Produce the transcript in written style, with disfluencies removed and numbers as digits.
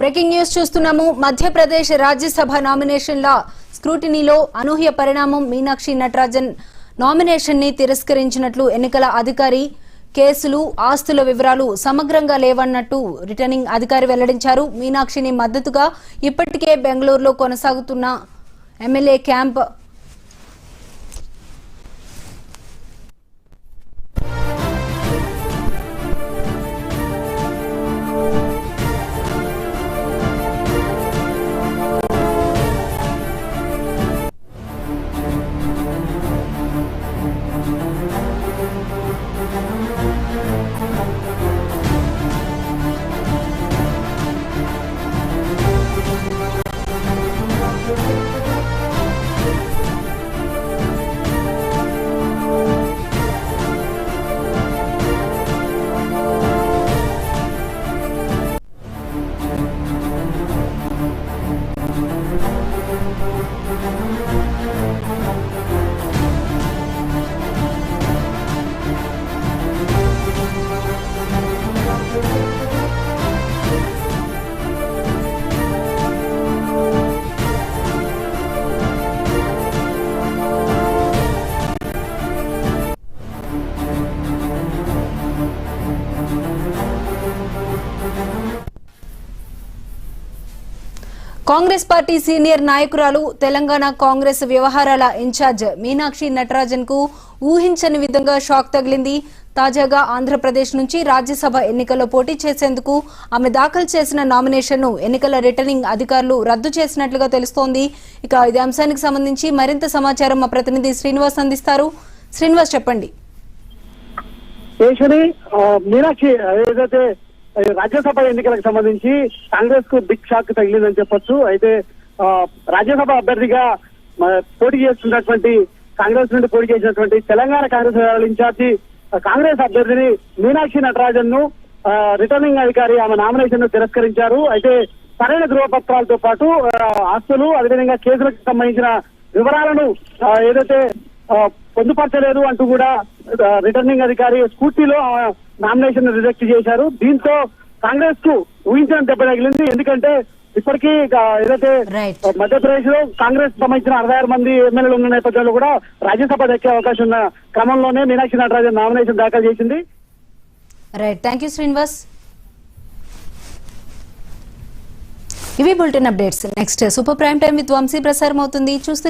Breaking news చూస్తున్నాము. మధ్యప్రదేశ్ రాజ్యసభ నామినేషన్ల స్క్రూటినీలో అనూహ్య పరిణామం. మీనాక్షి నటరాజన్ నామినేషన్ ని తిరస్కరించినట్లు ఎన్నికల అధికారి కేసులు ఆస్తుల వివరాలు సమగ్రంగా లేవన్నట్టు రిటర్నింగ్ అధికారి వెల్లడించారు. మీనాక్షిని మద్దతుగా ఇప్పటికే బెంగళూరులో కొనసాగుతున్న MLA camp Congress party senior నాయకురాలు తెలంగాణ కాంగ్రెస్ వ్యవహారాల ఇన్ఛార్జ్ మీనాక్షి నటరాజన్ కు ఊహించని విధంగా షాక్ తగిలింది. తాజాగా ఆంధ్రప్రదేశ్ నుంచి రాజ్యసభ ఎన్నికల్లో పోటీ చేసేందుకు ఆమె దాఖలు చేసిన నామినేషన్ ను ఎన్నికల రిటర్నింగ్ అధికారులు రద్దు చేసినట్లుగా తెలుస్తోంది. ఇక ఇదే అంశానికి సంబంధించి మరింత సమాచారం మా ప్రతినిధి శ్రీనివాస్ అందిస్తారు. శ్రీనివాస్, చెప్పండి. మీనాక్షి ఏదైతే రాజ్యసభ ఎన్నికలకు సంబంధించి కాంగ్రెస్ కు బిగ్ షాక్ తగిలిందని చెప్పొచ్చు. అయితే రాజ్యసభ అభ్యర్థిగా పోటీ చేస్తున్నటువంటి కాంగ్రెస్ నుండి పోటీ చేసినటువంటి తెలంగాణ కాంగ్రెస్ ఇన్ఛార్జి కాంగ్రెస్ అభ్యర్థిని మీనాక్షి నటరాజన్ ను రిటర్నింగ్ అధికారి ఆమె నామినేషన్ ను తిరస్కరించారు. అయితే సరైన ధృవపత్రాలతో పాటు ఆస్తులు అదేవిధంగా కేసులకు సంబంధించిన వివరాలను ఏదైతే పొందుపరచలేదు అంటూ కూడా రిటర్నింగ్ అధికారి స్కూటీలో నామినేషన్ రిజెక్ట్ చేశారు. దీంతో కాంగ్రెస్ కు ఊహించిన దెబ్బ తగిలింది. ఎందుకంటే ఇప్పటికీ ఏదైతే మధ్యప్రదేశ్ లో కాంగ్రెస్ సంబంధించిన 66 మంది ఎమ్మెల్యేలు ఉన్న నేపథ్యంలో కూడా రాజ్యసభ దక్కే అవకాశం ఉన్న క్రమంలోనే మీనాక్షి నటరాజన్ నామినేషన్ దాఖలు చేసింది. Right, thank you Srinivas. ఇవి bulletin updates. Next super prime time with Vamsi ప్రసారం అవుతుంది. చూస్తూనే